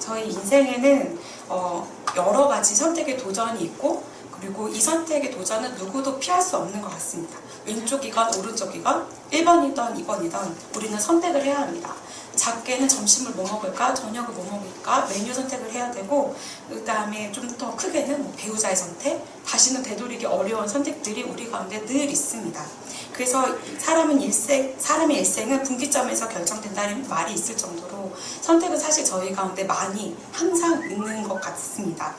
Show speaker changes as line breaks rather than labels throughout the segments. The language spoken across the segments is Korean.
저희 인생에는 여러 가지 선택의 도전이 있고, 그리고 이 선택의 도전은 누구도 피할 수 없는 것 같습니다. 왼쪽이건 오른쪽이건 1번이든 2번이든 우리는 선택을 해야 합니다. 작게는 점심을 뭐 먹을까, 저녁을 뭐 먹을까, 메뉴 선택을 해야 되고, 그 다음에 좀 더 크게는 뭐 배우자의 선택, 다시는 되돌리기 어려운 선택들이 우리 가운데 늘 있습니다. 그래서 사람의 일생은 분기점에서 결정된다는 말이 있을 정도로 선택은 사실 저희 가운데 많이 항상 있는 것 같습니다.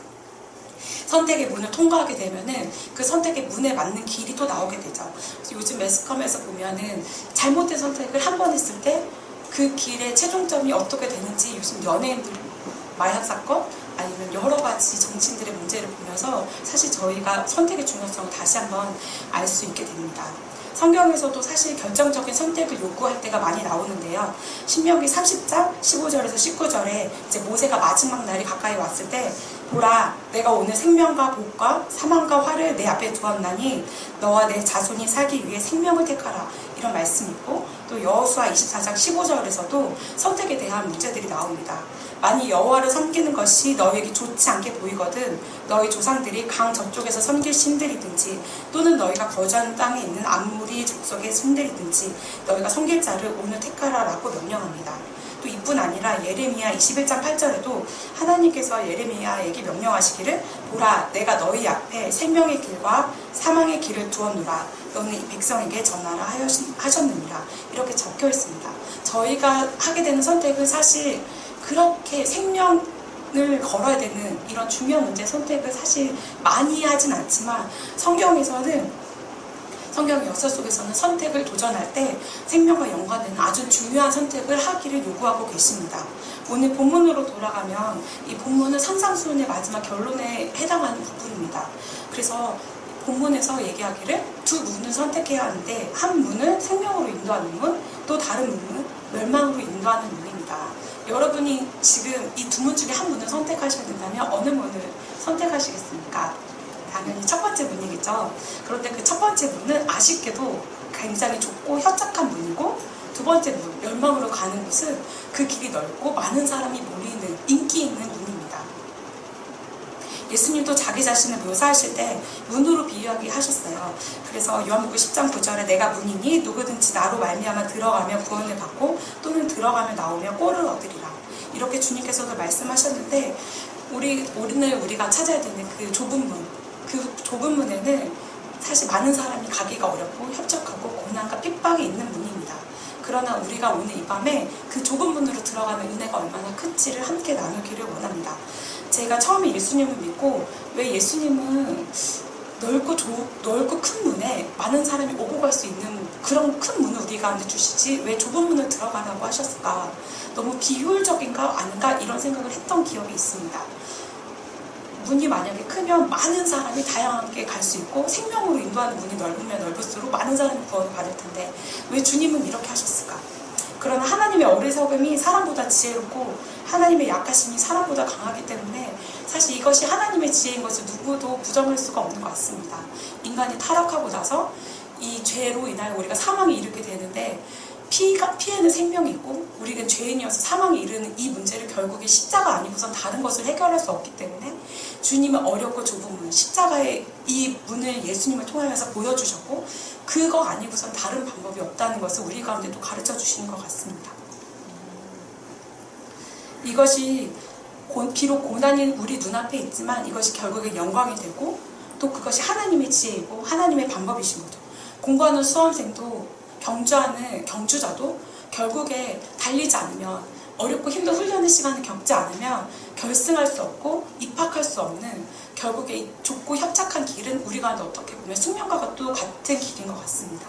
선택의 문을 통과하게 되면은 그 선택의 문에 맞는 길이 또 나오게 되죠. 요즘 매스컴에서 보면은 잘못된 선택을 한 번 했을 때 그 길의 최종점이 어떻게 되는지 요즘 연예인들 마약 사건 아니면 여러 가지 정치인들의 문제를 보면서 사실 저희가 선택의 중요성을 다시 한번 알 수 있게 됩니다. 성경에서도 사실 결정적인 선택을 요구할 때가 많이 나오는데요. 신명기 30장 15절에서 19절에 이제 모세가 마지막 날이 가까이 왔을 때 보라, 내가 오늘 생명과 복과 사망과 화를 내 앞에 두었나니 너와 내 자손이 살기 위해 생명을 택하라, 이런 말씀이 있고, 또 여호수아 24장 15절에서도 선택에 대한 문제들이 나옵니다. 만일 여호와를 섬기는 것이 너에게 좋지 않게 보이거든 너희 조상들이 강 저쪽에서 섬길 신들이든지 또는 너희가 거주하는 땅에 있는 아무리 족속의 신들이든지 너희가 섬길 자를 오늘 택하라라고 명령합니다. 또 이뿐 아니라 예레미야 21장 8절에도 하나님께서 예레미야에게 명령하시기를 보라, 내가 너희 앞에 생명의 길과 사망의 길을 두었노라, 너는 이 백성에게 전하라 하셨느니라, 이렇게 적혀 있습니다. 저희가 하게 되는 선택은 사실 그렇게 생명을 걸어야 되는 이런 중요한 문제 선택을 사실 많이 하진 않지만 성경 역사 속에서는 선택을 도전할 때 생명과 연관되는 아주 중요한 선택을 하기를 요구하고 계십니다. 오늘 본문으로 돌아가면 이 본문은 산상수훈의 마지막 결론에 해당하는 부분입니다. 그래서 본문에서 얘기하기를 두 문을 선택해야 하는데 한 문은 생명으로 인도하는 문, 또 다른 문은 멸망으로 인도하는 문입니다. 여러분이 지금 이 두 문 중에 한 문을 선택하셔야 된다면 어느 문을 선택하시겠습니까? 당연히 첫 번째 문이겠죠. 그런데 그 첫 번째 문은 아쉽게도 굉장히 좁고 협착한 문이고, 두 번째 문, 멸망으로 가는 곳은 그 길이 넓고 많은 사람이 몰리는 인기 있는 문입니다. 예수님도 자기 자신을 묘사하실 때 문으로 비유하게 하셨어요. 그래서 요한복음 10장 9절에 내가 문이니 누구든지 나로 말미암아 들어가며 구원을 받고 또는 들어가며 나오며 꼴을 얻으리라, 이렇게 주님께서도 말씀하셨는데 오늘 우리가 찾아야 되는 그 좁은 문에는 사실 많은 사람이 가기가 어렵고 협착하고 고난과 핍박이 있는 문입니다. 그러나 우리가 오늘 이 밤에 그 좁은 문으로 들어가는 은혜가 얼마나 큰지를 함께 나누기를 원합니다. 제가 처음에 예수님을 믿고 왜 예수님은 넓고 큰 문에 많은 사람이 오고 갈 수 있는 그런 큰 문을 우리 가운데 주시지 왜 좁은 문을 들어가라고 하셨을까, 너무 비효율적인가 아닌가 이런 생각을 했던 기억이 있습니다. 문이 만약에 크면 많은 사람이 다양하게 갈 수 있고 생명으로 인도하는 문이 넓으면 넓을수록 많은 사람이 구원을 받을 텐데 왜 주님은 이렇게 하셨을까? 그러나 하나님의 어리석음이 사람보다 지혜롭고 하나님의 약하심이 사람보다 강하기 때문에 사실 이것이 하나님의 지혜인 것을 누구도 부정할 수가 없는 것 같습니다. 인간이 타락하고 나서 이 죄로 인하여 우리가 사망에 이르게 되는데 피에는 생명이 있고 우리는 죄인이어서 사망에 이르는 이 문제를 결국에 십자가 아니고선 다른 것을 해결할 수 없기 때문에 주님은 어렵고 좁은 문, 십자가의 이 문을 예수님을 통하여서 보여주셨고 그거 아니고선 다른 방법이 없다는 것을 우리 가운데도 가르쳐 주시는 것 같습니다. 이것이 비록 고난이 우리 눈앞에 있지만 이것이 결국에 영광이 되고 또 그것이 하나님의 지혜이고 하나님의 방법이신 거죠. 공부하는 수험생도 경주하는 경주자도 결국에 달리지 않으면 어렵고 힘든 훈련의 시간을 겪지 않으면 결승할 수 없고 입학할 수 없는 결국에 좁고 협착한 길은 우리가 어떻게 보면 숙명과 또 같은 길인 것 같습니다.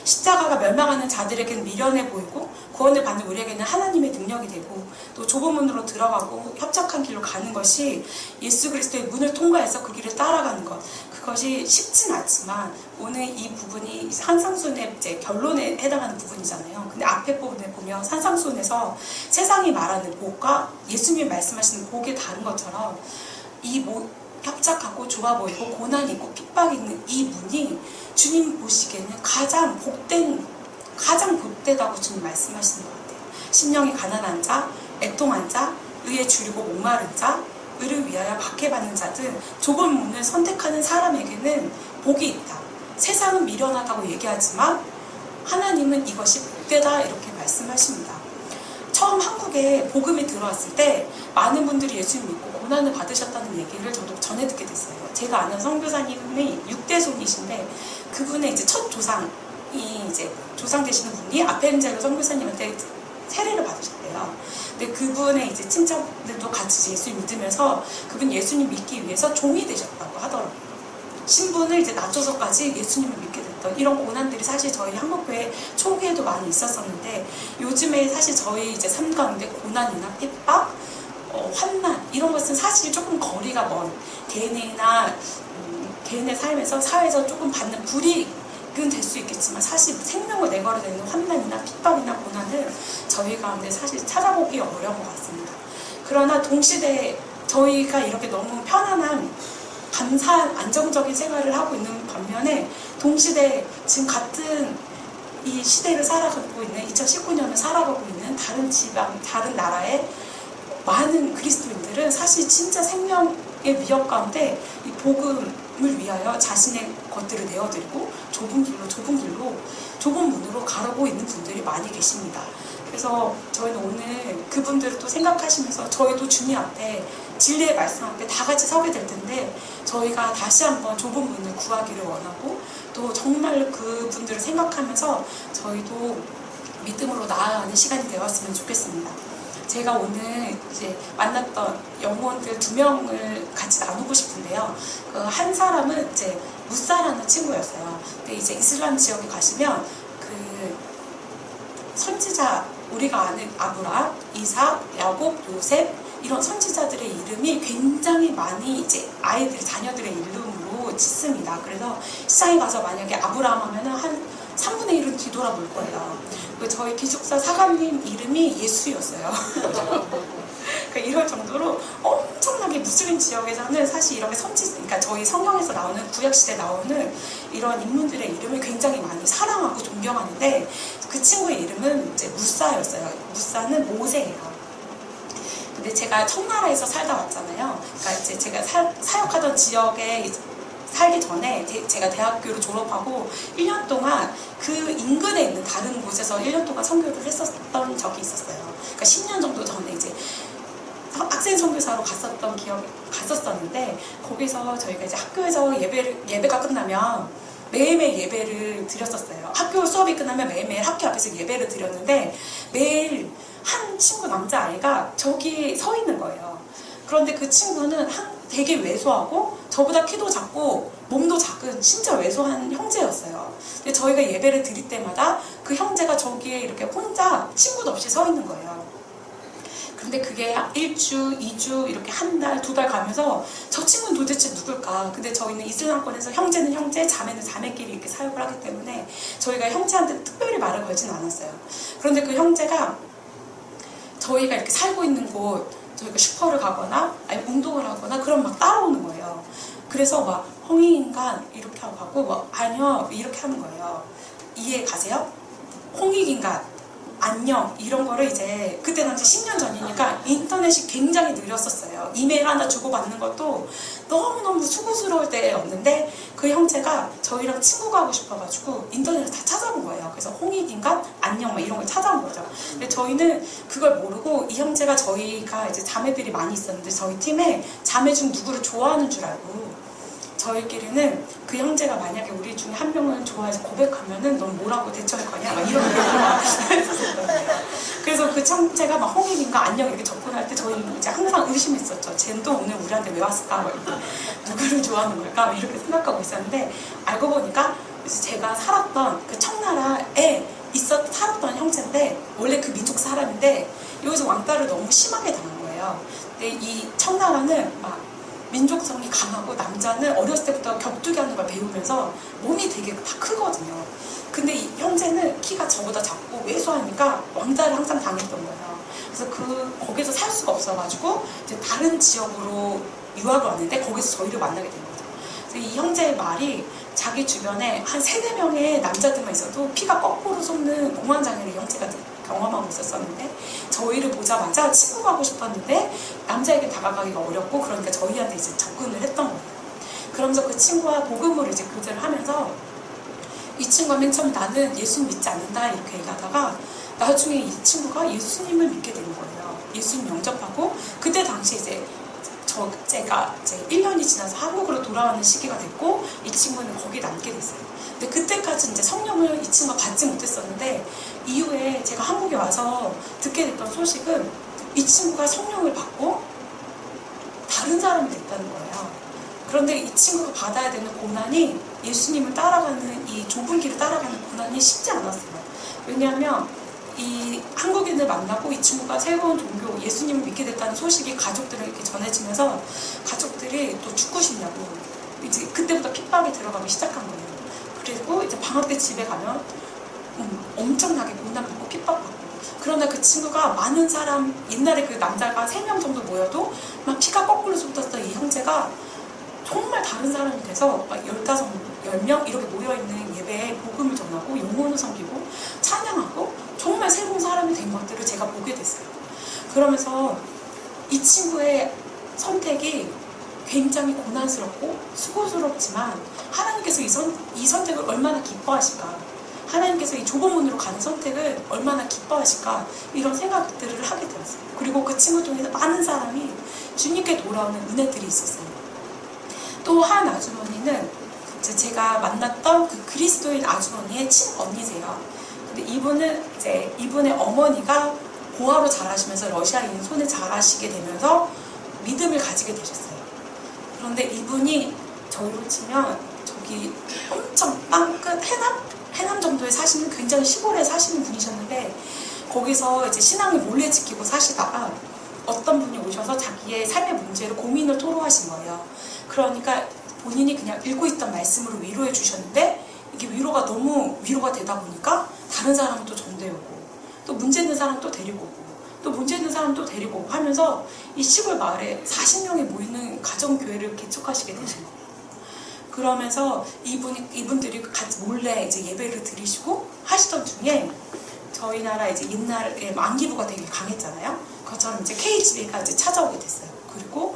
십자가가 멸망하는 자들에게는 미련해 보이고 구원을 받는 우리에게는 하나님의 능력이 되고 또 좁은 문으로 들어가고 협착한 길로 가는 것이 예수 그리스도의 문을 통과해서 그 길을 따라가는 것, 그것이 쉽진 않지만 오늘 이 부분이 산상수훈의 이제 결론에 해당하는 부분이잖아요. 근데 앞에 부분에 보면 산상수훈에서 세상이 말하는 복과 예수님이 말씀하시는 복이 다른 것처럼 이 협착하고 좁아 보이고 고난이 있고 핍박이 있는 이 문이 주님 보시기에는 가장 복되다고 주님 말씀하시는 것 같아요. 심령이 가난한 자, 애통한 자, 의에 주리고 목마른 자, 의를 위하여 박해받는 자 등 좁은 문을 선택하는 사람에게는 복이 있다. 세상은 미련하다고 얘기하지만 하나님은 이것이 복되다 이렇게 말씀하십니다. 처음 한국에 복음이 들어왔을 때 많은 분들이 예수님 믿고 고난을 받으셨다는 얘기를 저도 전해 듣게 됐어요. 제가 아는 선교사님이 6대 손이신데 그분의 이제 첫 조상이 이제 조상 되시는 분이 아펜젤로 선교사님한테 세례를 받으셨대요. 근데 그분의 이제 친척들도 같이 예수님 믿으면서 그분 예수님 믿기 위해서 종이 되셨다고 하더라고요. 신분을 이제 낮춰서까지 예수님을 믿게 됐던 이런 고난들이 사실 저희 한국교회 초기에도 많이 있었었는데 요즘에 사실 저희 이제 삶 가운데 고난이나 핍박, 환난 이런 것은 사실 조금 거리가 먼 개인의 삶에서 사회에서 조금 받는 불이익은 될 수 있겠지만 사실 생명을 내걸어내는 환난이나 핍박이나 고난을 저희 가운데 사실 찾아보기 어려운 것 같습니다. 그러나 동시대에 저희가 이렇게 너무 편안한 감사한 안정적인 생활을 하고 있는 반면에 동시대에 지금 같은 이 시대를 살아가고 있는 2019년을 살아가고 있는 다른 지방, 다른 나라의 많은 그리스도인들은 사실 진짜 생명의 위협 가운데 이 복음을 위하여 자신의 것들을 내어드리고 좁은 문으로 가고 있는 분들이 많이 계십니다. 그래서 저희는 오늘 그분들을 또 생각하시면서 저희도 주님 앞에 진리의 말씀 앞에 다 같이 서게 될 텐데 저희가 다시 한번 좁은 문을 구하기를 원하고 또 정말 그분들을 생각하면서 저희도 믿음으로 나아가는 시간이 되었으면 좋겠습니다. 제가 오늘 이제 만났던 영혼들 2명을 같이 나누고 싶은데요. 그 한 사람은 이제 무사라는 친구였어요. 근데 이제 이슬람 지역에 가시면 그 선지자 우리가 아는 아브라함, 이삭, 야곱, 요셉 이런 선지자들의 이름이 굉장히 많이 이제 자녀들의 이름으로 짓습니다. 그래서 시장에 가서 만약에 아브라함 하면은 한 3분의 1은 뒤돌아볼 거예요. 저희 기숙사 사관님 이름이 예수였어요. 그러니까 이럴 정도로 엄청나게 무슬림 지역에서는 사실 이렇게 그러니까 저희 성경에서 나오는 구약시대에 나오는 이런 인물들의 이름을 굉장히 많이 사랑하고 존경하는데 그 친구의 이름은 이제 무사였어요. 무사는 모세예요. 근데 제가 청나라에서 살다 왔잖아요. 그러니까 이제 제가 사역하던 지역에 살기 전에 제가 대학교를 졸업하고 1년 동안 그 인근에 있는 다른 곳에서 1년 동안 선교를 했었던 적이 있었어요. 그러니까 10년 정도 전에 이제 학생 선교사로 갔었었는데 거기서 저희가 이제 학교에서 예배가 끝나면 매일매일 예배를 드렸었어요. 학교 수업이 끝나면 매일매일 학교 앞에서 예배를 드렸는데 매일 한 친구 남자아이가 저기 서 있는 거예요. 그런데 그 친구는 되게 왜소하고 저보다 키도 작고 몸도 작은 진짜 왜소한 형제였어요. 근데 저희가 예배를 드릴 때마다 그 형제가 저기에 이렇게 혼자 친구도 없이 서 있는 거예요. 근데 그게 1주, 2주 이렇게 한 달, 2달 가면서 저 친구는 도대체 누굴까? 근데 저희는 이슬람권에서 형제는 형제, 자매는 자매끼리 이렇게 사역을 하기 때문에 저희가 형제한테 특별히 말을 걸진 않았어요. 그런데 그 형제가 저희가 이렇게 살고 있는 곳 저희가 슈퍼를 가거나 아니 운동을 하거나 그럼 막 따라오는 거예요. 그래서 막 홍익인간 이렇게 하고 가고 아니요 이렇게 하는 거예요. 이해 가세요? 홍익인간 안녕 이런 거를 이제 그때 당시 10년 전이니까 인터넷이 굉장히 느렸었어요. 이메일 하나 주고받는 것도 너무너무 수고스러울 때였는데 그 형제가 저희랑 친구가 하고 싶어가지고 인터넷을 다 찾아본 거예요. 그래서 홍익인간 안녕 막 이런 걸 찾아본 거죠. 근데 저희는 그걸 모르고 이 형제가 저희가 이제 자매들이 많이 있었는데 저희 팀에 자매 중 누구를 좋아하는 줄 알고 저희끼리는 그 형제가 만약에 우리 중에 한 명을 좋아해서 고백하면은 넌 뭐라고 대처할 거냐 막 이런 얘기를 했었거든요. 그래서 그 형제가 막 홍익인가 안녕 이렇게 접근할 때 저희 이제 항상 의심했었죠. 쟤는 또 오늘 우리한테 왜 왔을까? 막 누구를 좋아하는 걸까? 이렇게 생각하고 있었는데 알고 보니까 이제 제가 살았던 그 청나라에 살았던 형제인데 원래 그 민족 사람인데 여기서 왕따를 너무 심하게 당한 거예요. 근데 이 청나라는 막 민족성이 강하고 남자는 어렸을 때부터 격투기 하는 걸 배우면서 몸이 되게 다 크거든요. 근데 이 형제는 키가 저보다 작고 왜소하니까 왕따를 항상 당했던 거예요. 그래서 거기서 살 수가 없어가지고 이제 다른 지역으로 유학을 왔는데 거기서 저희를 만나게 된 거죠. 그래서 이 형제의 말이 자기 주변에 한 3-4명의 남자들만 있어도 피가 거꾸로 솟는 공황장애를 형제가 경험하고 있었었는데 저희를 보자마자 친구가 하고 싶었는데 남자에게 다가가기가 어렵고 그러니까 저희한테 이제 접근을 했던 거예요. 그러면서 그 친구와 복음을 이제 교제를 하면서 이 친구가 맨 처음 나는 예수님 믿지 않는다 이렇게 얘기하다가 나중에 이 친구가 예수님을 믿게 되는 거예요. 예수님 영접하고 그때 당시 이제 제가 이제 1년이 지나서 한국으로 돌아오는 시기가 됐고 이 친구는 거기 남게 됐어요. 근데 그때까지 이제 성령을 이 친구가 받지 못했었는데 이후에 제가 한국에 와서 듣게 됐던 소식은 이 친구가 성령을 받고 다른 사람이 됐다는 거예요. 그런데 이 친구가 받아야 되는 고난이 예수님을 따라가는 이 좁은 길을 따라가는 고난이 쉽지 않았어요. 왜냐하면 이 한국인을 만나고 이 친구가 새로운 종교 예수님을 믿게 됐다는 소식이 가족들에게 전해지면서 가족들이 또 죽고 싶냐고 이제 그때부터 핍박이 들어가기 시작한 거예요. 그리고 이제 방학 때 집에 가면 엄청나게 고난받고 핍박받고 그러나 그 친구가 많은 사람 옛날에 그 남자가 3명 정도 모여도 막 피가 거꾸로 쏟았던 이 형제가 정말 다른 사람이 돼서 막 15, 10명 이렇게 모여있는 예배에 복음을 전하고 영혼을 섬기고 찬양하고 정말 새로운 사람이 된 것들을 제가 보게 됐어요. 그러면서 이 친구의 선택이 굉장히 고난스럽고 수고스럽지만 하나님께서 이 선택을 얼마나 기뻐하실까, 하나님께서 이 좁은 문으로 가는 선택을 얼마나 기뻐하실까 이런 생각들을 하게 되었어요. 그리고 그 친구 중에서 많은 사람이 주님께 돌아오는 은혜들이 있었어요. 또 한 아주머니는 제가 만났던 그 그리스도인 아주머니의 친언니세요. 근데 이분의 어머니가 고아로 자라시면서 러시아인 손에 자라시게 되면서 믿음을 가지게 되셨어요. 그런데 이분이 저희로 치면 저기 엄청 땅끝 해남 정도에 사시는 굉장히 시골에 사시는 분이셨는데 거기서 이제 신앙을 몰래 지키고 사시다가 어떤 분이 오셔서 자기의 삶의 문제를 고민을 토로하신 거예요. 그러니까 본인이 그냥 읽고 있던 말씀으로 위로해 주셨는데 이게 위로가 너무 위로가 되다 보니까 다른 사람은 또 전도해 오고 또 문제 있는 사람 또 데리고 오고 또 문제 있는 사람 또 데리고 오고 하면서 이 시골 마을에 40명이 모이는 가정교회를 개척하시게 되신 거예요. 그러면서 이분들이 같이 몰래 이제 예배를 드리시고 하시던 중에 저희 나라 이제 옛날에 안기부가 되게 강했잖아요. 그것처럼 이제 KGB가 이제 찾아오게 됐어요. 그리고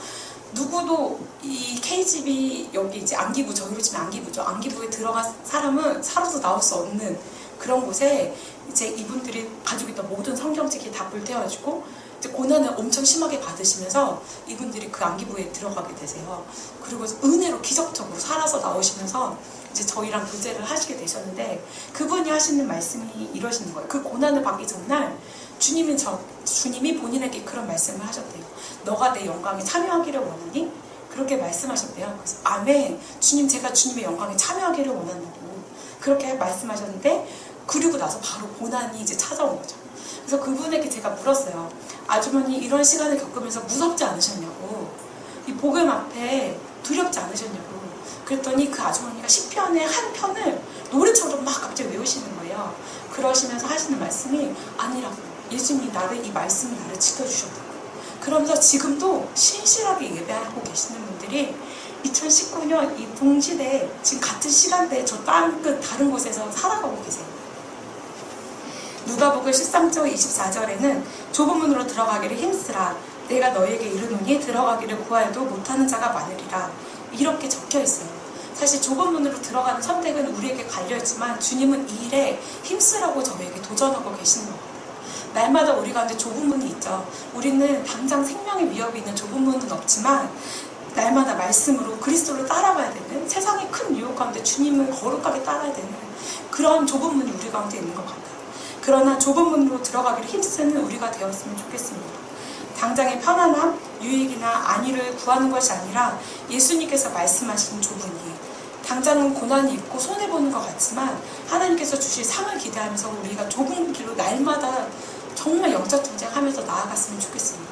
누구도 이 KGB 여기 이제 안기부 저희로 치면 안기부죠. 안기부에 들어간 사람은 살아서 나올 수 없는 그런 곳에 이제 이분들이 가지고 있던 모든 성경책이 다 불태워지고 이제 고난을 엄청 심하게 받으시면서 이분들이 그 안기부에 들어가게 되세요. 그리고 은혜로 기적적으로 살아서 나오시면서 이제 저희랑 교제를 하시게 되셨는데 그분이 하시는 말씀이 이러시는 거예요. 그 고난을 받기 전날 주님이 본인에게 그런 말씀을 하셨대요. 너가 내 영광에 참여하기를 원하니? 그렇게 말씀하셨대요. 그래서 아멘, 주님 제가 주님의 영광에 참여하기를 원한다고 그렇게 말씀하셨는데 그리고 나서 바로 고난이 이제 찾아온 거죠. 그래서 그분에게 제가 물었어요. 아주머니 이런 시간을 겪으면서 무섭지 않으셨냐고, 이 복음 앞에 두렵지 않으셨냐고. 그랬더니 그 아주머니가 시편의 한 편을 노래처럼 막 갑자기 외우시는 거예요. 그러시면서 하시는 말씀이 아니라고, 예수님이 이 말씀이 나를 지켜주셨다고. 그러면서 지금도 신실하게 예배하고 계시는 분들이 2019년 이 동시대에 지금 같은 시간대에 저 땅끝 다른 곳에서 살아가고 계세요. 누가복음 13장 24절에는 좁은 문으로 들어가기를 힘쓰라. 내가 너에게 이르노니 들어가기를 구하여도 못하는 자가 많으리라. 이렇게 적혀 있어요. 사실 좁은 문으로 들어가는 선택은 우리에게 갈려있지만 주님은 이 일에 힘쓰라고 저에게 도전하고 계시는 거예요. 날마다 우리 가운데 좁은 문이 있죠. 우리는 당장 생명의 위협이 있는 좁은 문은 없지만 날마다 말씀으로 그리스도를 따라가야 되는, 세상의 큰 유혹 가운데 주님을 거룩하게 따라야 되는 그런 좁은 문이 우리 가운데 있는 것 같아요. 그러나 좁은 문으로 들어가기를 힘쓰는 우리가 되었으면 좋겠습니다. 당장의 편안함, 유익이나 안위를 구하는 것이 아니라 예수님께서 말씀하신 좁은 길, 당장은 고난이 있고 손해보는 것 같지만 하나님께서 주실 상을 기대하면서 우리가 좁은 길로 날마다 정말 영적 전쟁하면서 나아갔으면 좋겠습니다.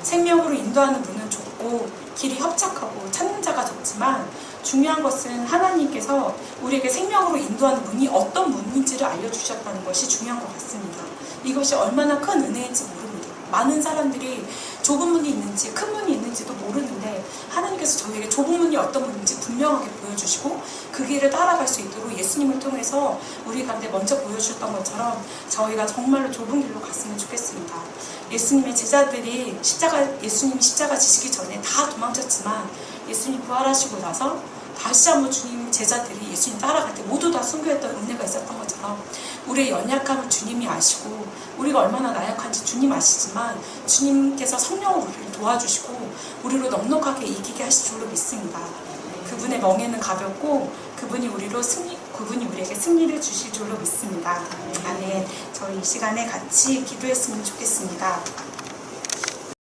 생명으로 인도하는 문은 좁고 길이 협착하고 찾는 자가 적지만 중요한 것은 하나님께서 우리에게 생명으로 인도하는 문이 어떤 문인지를 알려주셨다는 것이 중요한 것 같습니다. 이것이 얼마나 큰 은혜인지 모릅니다. 많은 사람들이 좁은 문이 있는지 큰 문이 있는지도 모르는데 있는데 하나님께서 저희에게 좁은 문이 어떤 문인지 분명하게 보여주시고 그 길을 따라갈 수 있도록 예수님을 통해서 우리 가운데 먼저 보여주셨던 것처럼 저희가 정말로 좁은 길로 갔으면 좋겠습니다. 예수님의 제자들이 예수님이 십자가 지시기 전에 다 도망쳤지만 예수님 부활하시고 나서 다시 한번 주님 제자들이 예수님 따라갈 때 모두 다 순교했던 은혜가 있었던 것처럼 우리의 연약함을 주님이 아시고 우리가 얼마나 나약한지 주님 아시지만 주님께서 성령으로 우리를 도와주시고 우리로 넉넉하게 이기게 하실 줄로 믿습니다. 그분의 멍에는 가볍고 그분이 우리에게 승리를 주실 줄로 믿습니다. 아멘. 저희 이 시간에 같이 기도했으면 좋겠습니다.